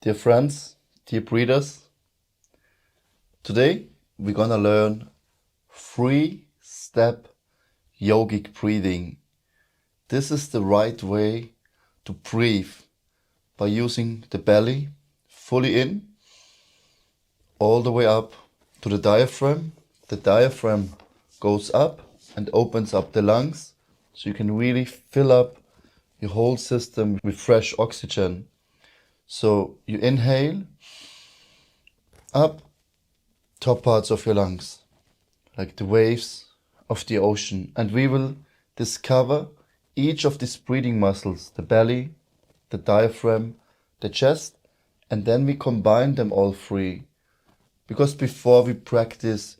Dear friends, dear breathers, today we're gonna learn 3-step yogic breathing. This is the right way to breathe by using the belly fully in, all the way up to the diaphragm. The diaphragm goes up and opens up the lungs, so you can really fill up your whole system with fresh oxygen. So you inhale up top parts of your lungs, like the waves of the ocean. And we will discover each of these breathing muscles, the belly, the diaphragm, the chest, and then we combine them all three. Because before we practice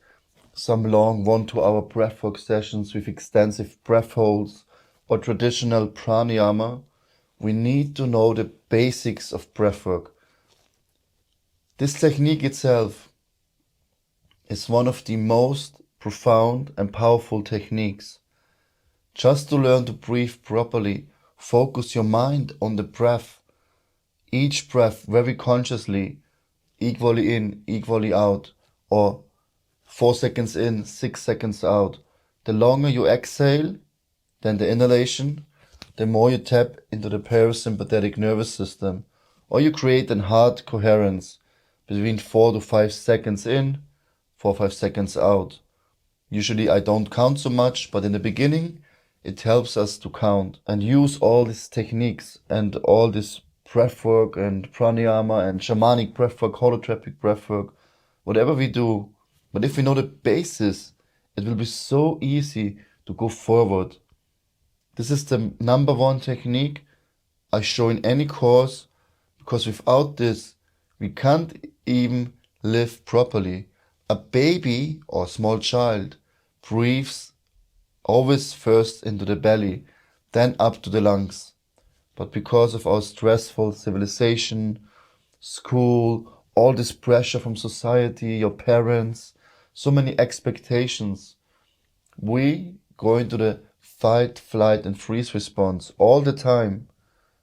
some long 1-2 hour breathwork sessions with extensive breath holds or traditional pranayama, we need to know the basics of breathwork. This technique itself is one of the most profound and powerful techniques. Just to learn to breathe properly, focus your mind on the breath. Each breath very consciously, equally in, equally out, or 4 seconds in, 6 seconds out. The longer you exhale than the inhalation, the more you tap into the parasympathetic nervous system, or you create a heart coherence between 4 to 5 seconds in, 4 or 5 seconds out. Usually I don't count so much, but in the beginning it helps us to count and use all these techniques and all this breathwork and pranayama and shamanic breathwork, holotropic breathwork, whatever we do. But if we know the basis, it will be so easy to go forward. This is the number one technique I show in any course, because without this, we can't even live properly. A baby or small child breathes always first into the belly, then up to the lungs. But because of our stressful civilization, school, all this pressure from society, your parents, so many expectations, we go into the fight, flight and freeze response all the time.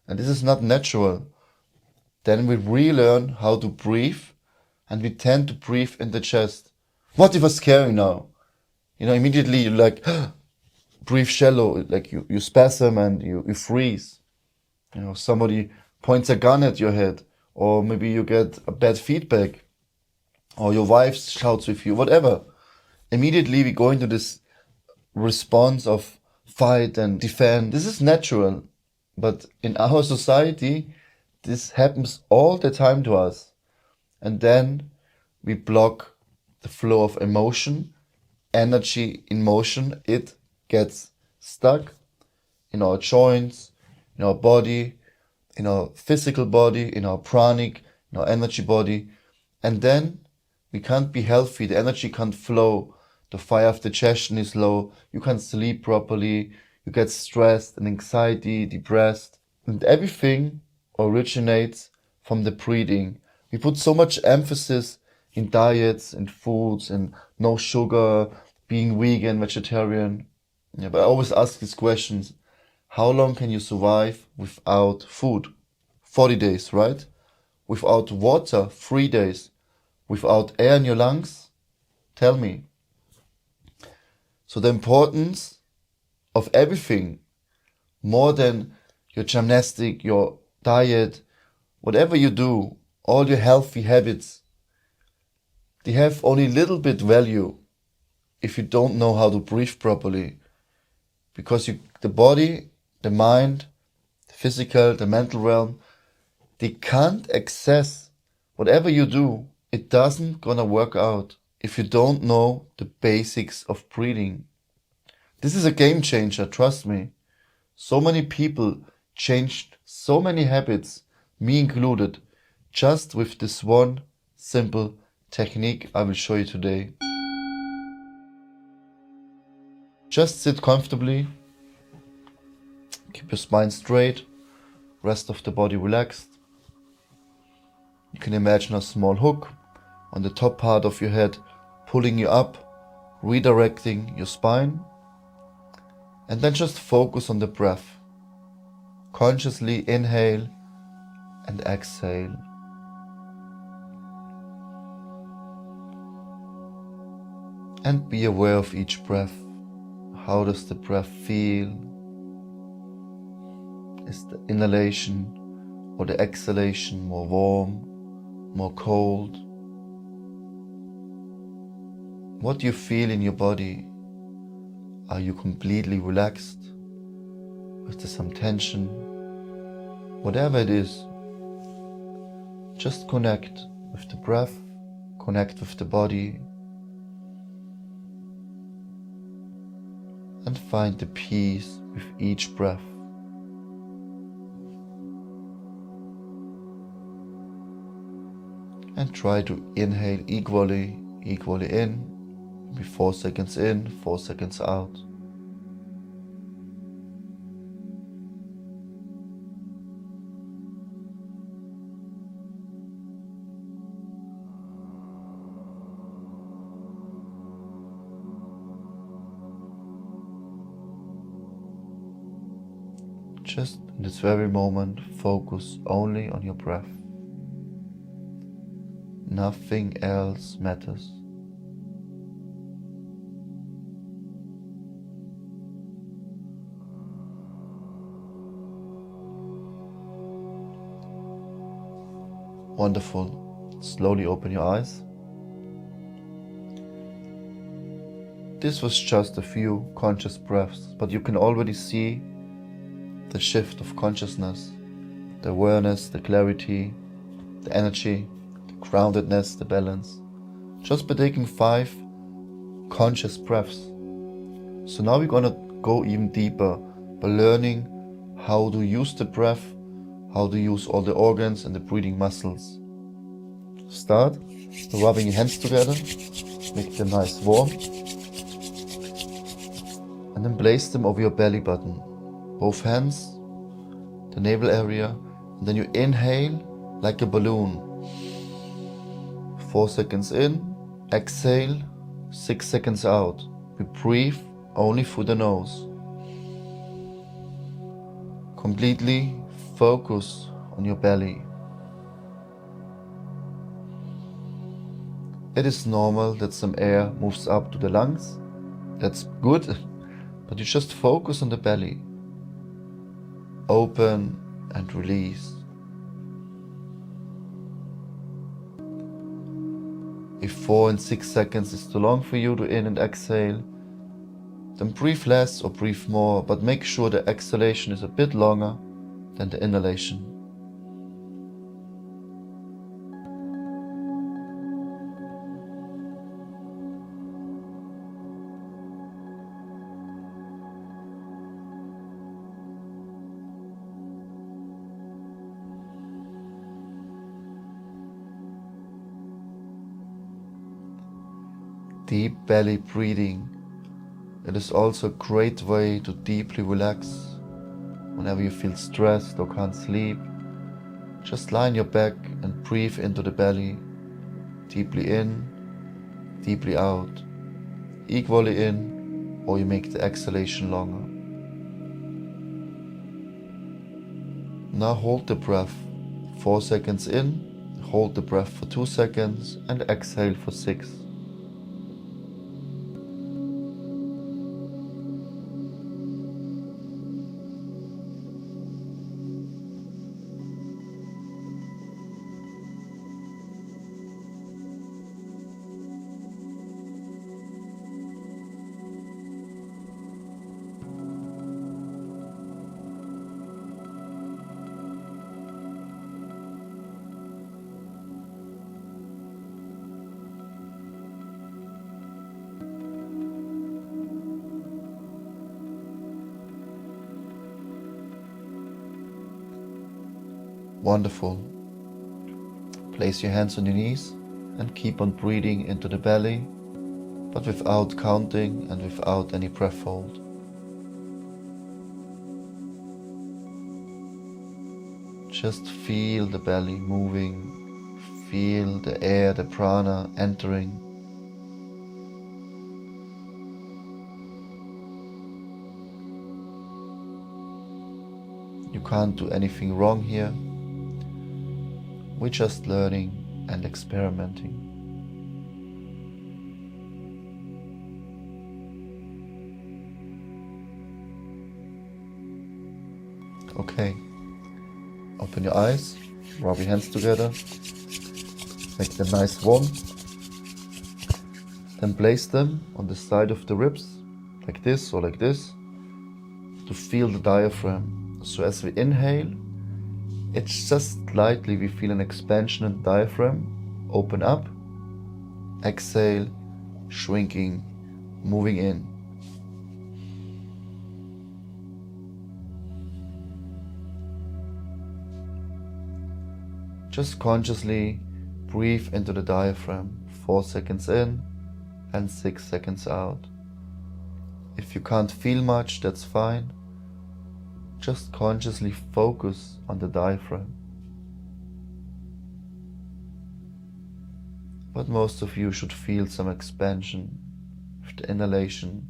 And this is not natural. Then we relearn how to breathe, and we tend to breathe in the chest. What if I'm scary now? Immediately you like breathe shallow, like you spasm and you freeze. Somebody points a gun at your head, or maybe you get a bad feedback, or your wife shouts with you, whatever. Immediately we go into this response of fight and defend. This is natural, but in our society, this happens all the time to us. And then we block the flow of emotion, energy in motion. It gets stuck in our joints, in our body, in our physical body, in our pranic, in our energy body. And then we can't be healthy. The energy can't flow. The fire of digestion is low. You can't sleep properly. You get stressed and anxiety, depressed. And everything originates from the breathing. We put so much emphasis in diets and foods and no sugar, being vegan, vegetarian. But I always ask these questions. How long can you survive without food? 40 days, right? Without water, 3 days. Without air in your lungs? Tell me. So the importance of everything, more than your gymnastic, your diet, whatever you do, all your healthy habits, they have only little bit value if you don't know how to breathe properly. Because the body, the mind, the physical, the mental realm, they can't access whatever you do. It doesn't gonna work out if you don't know the basics of breathing. This is a game changer, trust me. So many people changed so many habits, me included, just with this one simple technique I will show you today. Just sit comfortably, keep your spine straight, rest of the body relaxed. You can imagine a small hook on the top part of your head, pulling you up, redirecting your spine. And then just focus on the breath. Consciously inhale and exhale. And be aware of each breath. How does the breath feel? Is the inhalation or the exhalation more warm, more cold? What do you feel in your body? Are you completely relaxed? Is there some tension? Whatever it is, just connect with the breath, connect with the body, and find the peace with each breath. And try to inhale equally in, maybe 4 seconds in, 4 seconds out. Just in this very moment, focus only on your breath. Nothing else matters. Wonderful. Slowly open your eyes. This was just a few conscious breaths, but you can already see the shift of consciousness, the awareness, the clarity, the energy, the groundedness, the balance, just by taking 5 conscious breaths. So now we're gonna go even deeper by learning how to use the breath, how to use all the organs and the breathing muscles. Start by rubbing your hands together, make them nice warm, and then place them over your belly button. Both hands, the navel area, and then you inhale like a balloon. 4 seconds in, exhale, 6 seconds out. We breathe only through the nose. Completely focus on your belly. It is normal that some air moves up to the lungs. That's good, but you just focus on the belly. Open and release. If 4 and 6 seconds is too long for you to in and exhale, then breathe less or breathe more, but make sure the exhalation is a bit longer than the inhalation. Deep belly breathing. It is also a great way to deeply relax. Whenever you feel stressed or can't sleep, just lie on your back and breathe into the belly. Deeply in, deeply out. Equally in, or you make the exhalation longer. Now hold the breath 4 seconds in, hold the breath for 2 seconds and exhale for 6. Wonderful. Place your hands on your knees and keep on breathing into the belly, but without counting and without any breath hold. Just feel the belly moving, feel the air, the prana entering. You can't do anything wrong here. We're just learning and experimenting. Okay. Open your eyes, rub your hands together, make them nice warm. Then place them on the side of the ribs, like this or like this, to feel the diaphragm. So as we inhale, it's just slightly we feel an expansion in the diaphragm, open up, exhale, shrinking, moving in. Just consciously breathe into the diaphragm, 4 seconds in and 6 seconds out. If you can't feel much, that's fine. Just consciously focus on the diaphragm. But most of you should feel some expansion with the inhalation.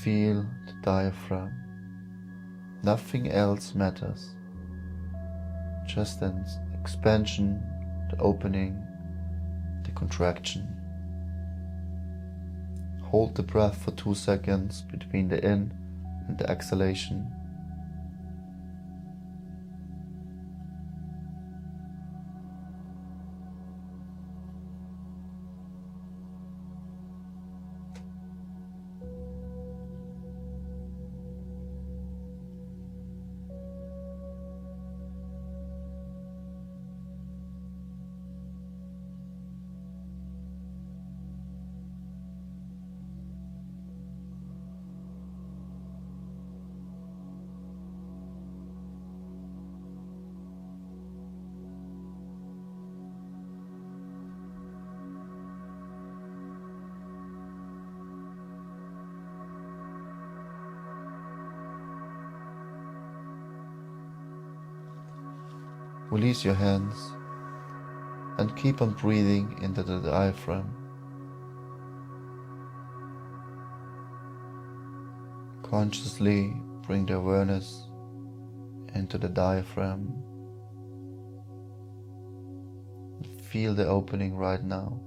Feel the diaphragm. Nothing else matters. Just an expansion, the opening, the contraction. Hold the breath for 2 seconds between the in and the exhalation. Release your hands and keep on breathing into the diaphragm. Consciously bring the awareness into the diaphragm. Feel the opening right now.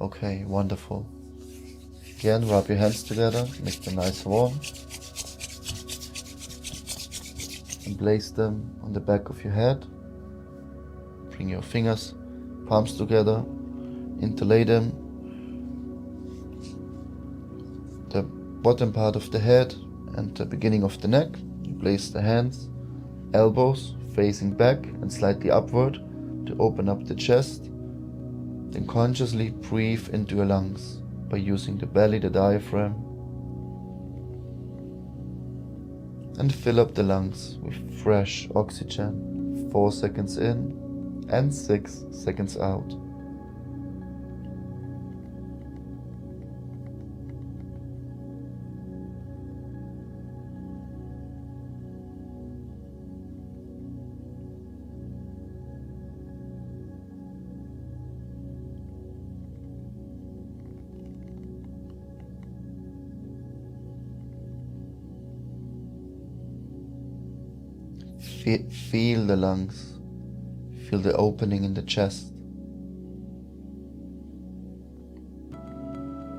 Okay, wonderful. Again, rub your hands together, make them nice warm. And place them on the back of your head. Bring your fingers, palms together, interlay them. The bottom part of the head and the beginning of the neck. You place the hands, elbows facing back and slightly upward to open up the chest. Then consciously breathe into your lungs by using the belly, the diaphragm, and fill up the lungs with fresh oxygen, 4 seconds in and 6 seconds out. Feel the lungs, feel the opening in the chest.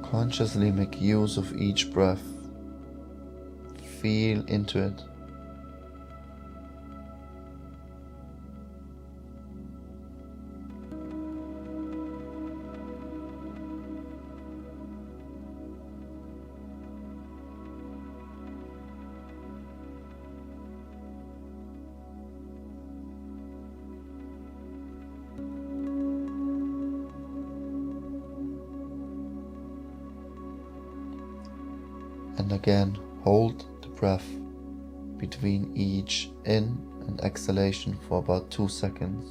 Consciously make use of each breath. Feel into it. And again, hold the breath between each in and exhalation for about 2 seconds.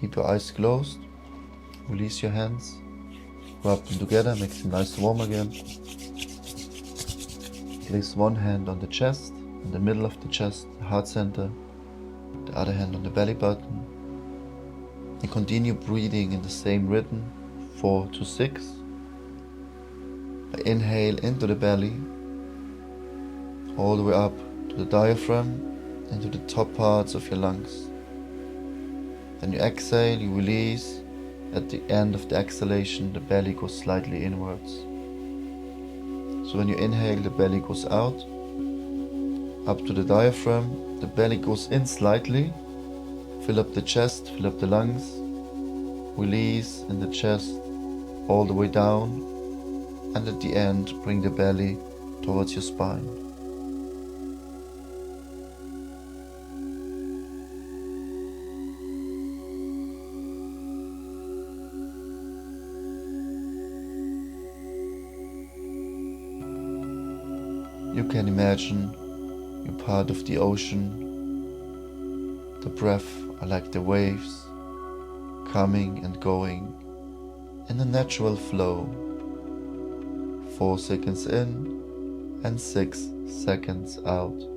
Keep your eyes closed, release your hands, rub them together, make them nice and warm again. Place one hand on the chest, in the middle of the chest, the heart center, the other hand on the belly button. And continue breathing in the same rhythm, 4 to 6. Inhale into the belly, all the way up to the diaphragm, into the top parts of your lungs. Then you exhale, you release. At the end of the exhalation, the belly goes slightly inwards. So when you inhale, the belly goes out, up to the diaphragm, the belly goes in slightly, fill up the chest, fill up the lungs, release in the chest, all the way down, and at the end, bring the belly towards your spine. You can imagine you're part of the ocean. The breath are like the waves, coming and going in a natural flow. 4 seconds in and 6 seconds out.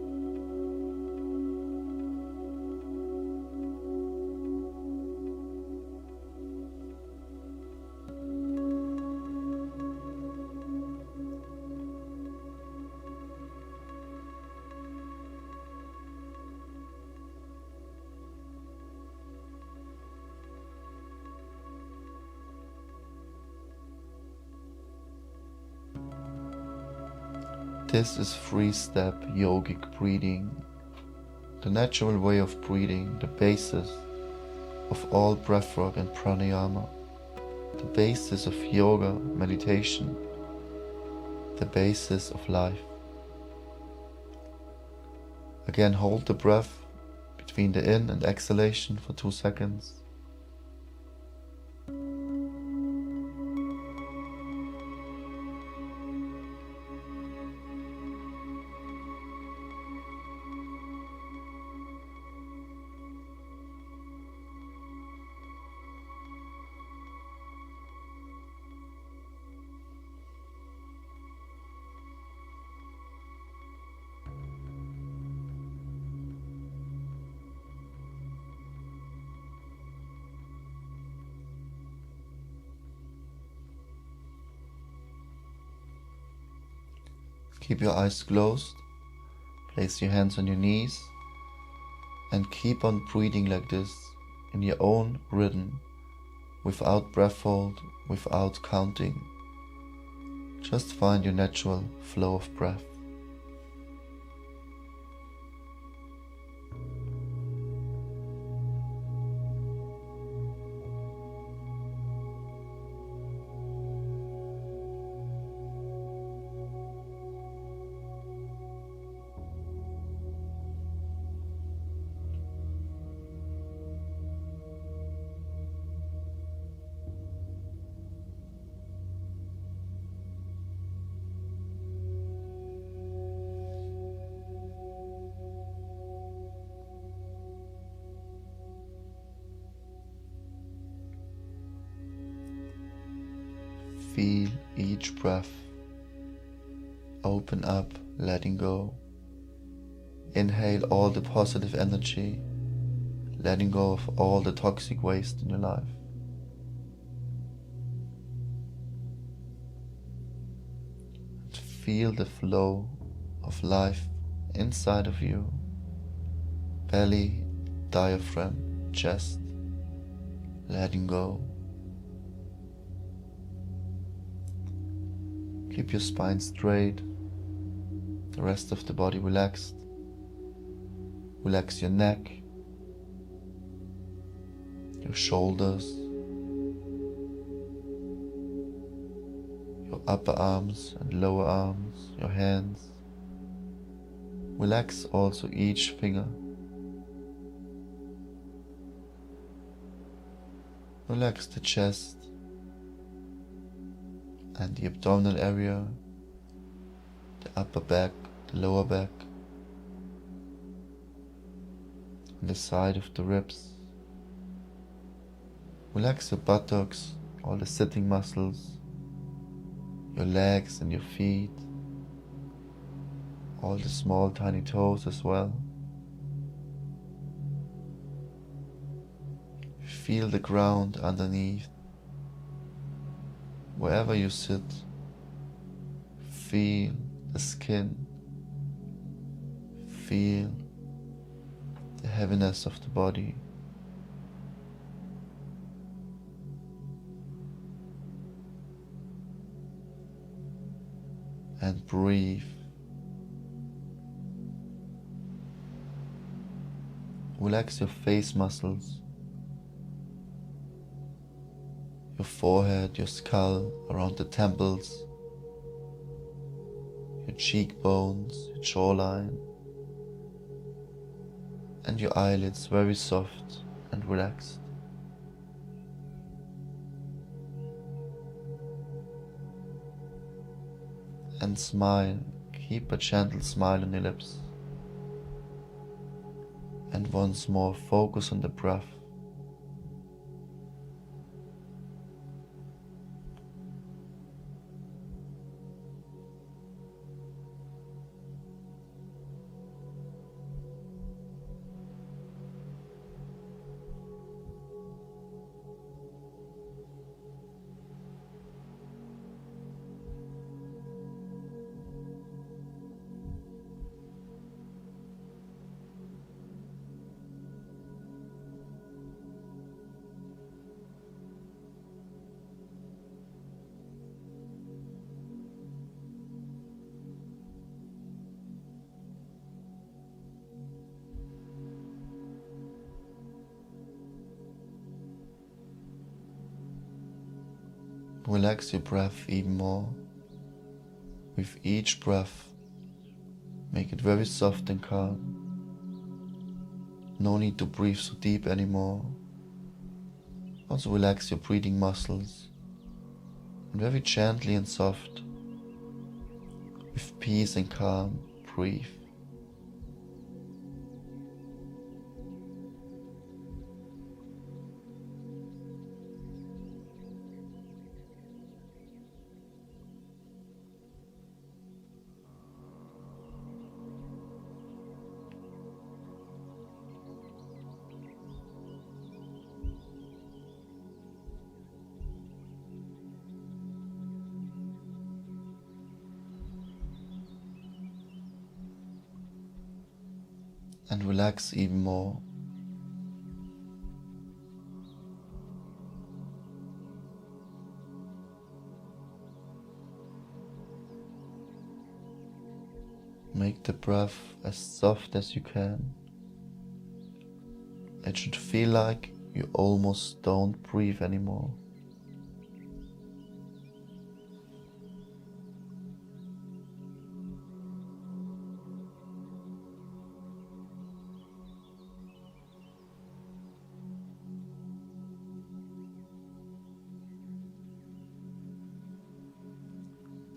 This is 3-step yogic breathing, the natural way of breathing, the basis of all breathwork and pranayama, the basis of yoga, meditation, the basis of life. Again, hold the breath between the in and exhalation for 2 seconds. Keep your eyes closed, place your hands on your knees, and keep on breathing like this in your own rhythm, without breath hold, without counting. Just find your natural flow of breath. Feel each breath. Open up, letting go. Inhale all the positive energy, letting go of all the toxic waste in your life. And feel the flow of life inside of you. belly, diaphragm, chest, letting go. Keep your spine straight, the rest of the body relaxed. Relax your neck, your shoulders, your upper arms and lower arms, your hands. Relax also each finger. Relax the chest and the abdominal area, the upper back, the lower back, and the side of the ribs. Relax your buttocks, all the sitting muscles, your legs and your feet, all the small tiny toes as well. Feel the ground underneath. Wherever you sit, feel the skin, feel the heaviness of the body. And breathe. Relax your face muscles, your forehead, your skull, around the temples, your cheekbones, your jawline, and your eyelids very soft and relaxed. And smile, keep a gentle smile on your lips. And once more focus on the breath. Relax your breath even more. With each breath, make it very soft and calm. No need to breathe so deep anymore. Also relax your breathing muscles and very gently and soft, with peace and calm, breathe. And relax even more. Make the breath as soft as you can. It should feel like you almost don't breathe anymore.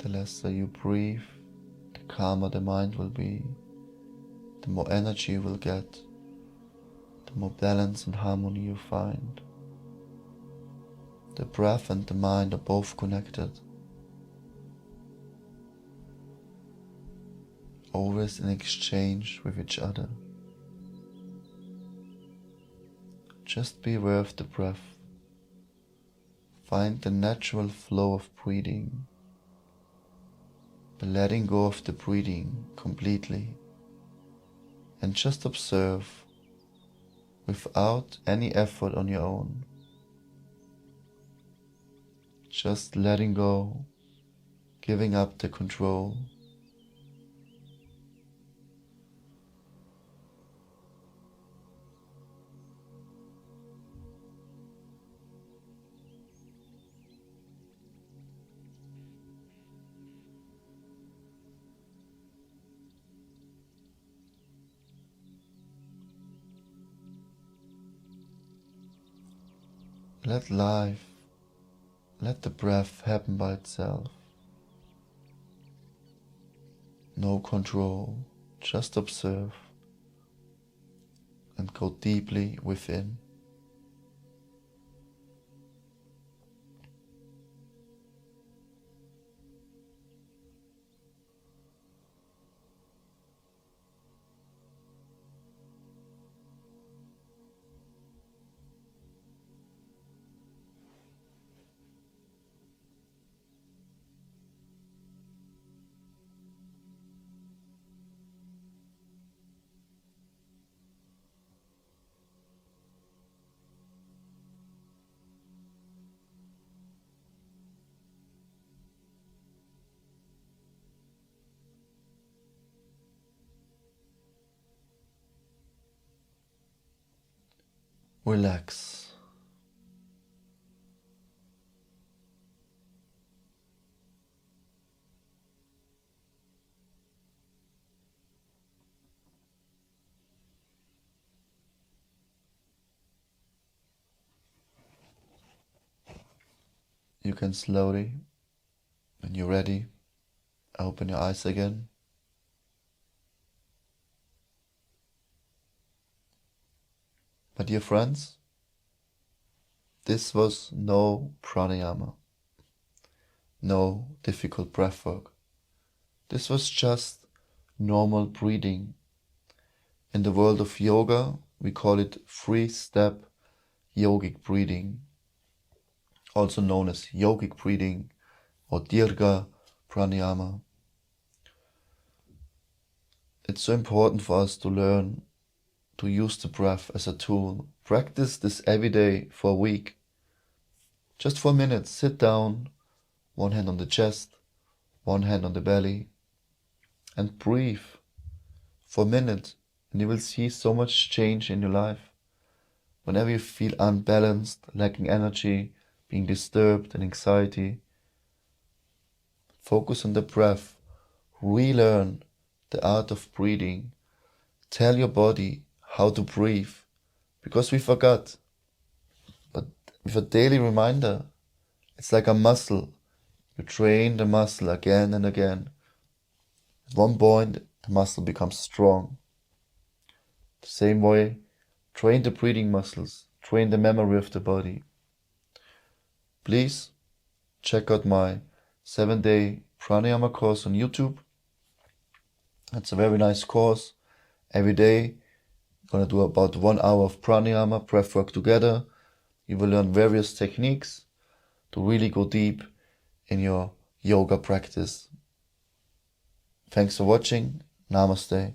The lesser you breathe, the calmer the mind will be, the more energy you will get, the more balance and harmony you find. The breath and the mind are both connected, always in exchange with each other. Just be aware of the breath. Find the natural flow of breathing, by letting go of the breathing completely, and just observe without any effort on your own. Just letting go, giving up the control. Let life, let the breath happen by itself. No control, just observe and go deeply within. Relax. You can slowly, when you're ready, open your eyes again. My dear friends, this was no pranayama, no difficult breathwork. This was just normal breathing. In the world of yoga, we call it 3-step yogic breathing, also known as yogic breathing or dirga pranayama. It's so important for us to learn to use the breath as a tool. Practice this every day for a week. Just for a minute, sit down, one hand on the chest, one hand on the belly, and breathe for a minute, and you will see so much change in your life. Whenever you feel unbalanced, lacking energy, being disturbed and anxiety, focus on the breath, relearn the art of breathing. Tell your body how to breathe, because we forgot. But with a daily reminder, it's like a muscle. You train the muscle again and again. At one point, the muscle becomes strong. The same way, train the breathing muscles, train the memory of the body. Please check out my 7-day pranayama course on YouTube. It's a very nice course. Every day, I'm going to do about 1 hour of pranayama, breathwork together. You will learn various techniques to really go deep in your yoga practice. Thanks for watching. Namaste.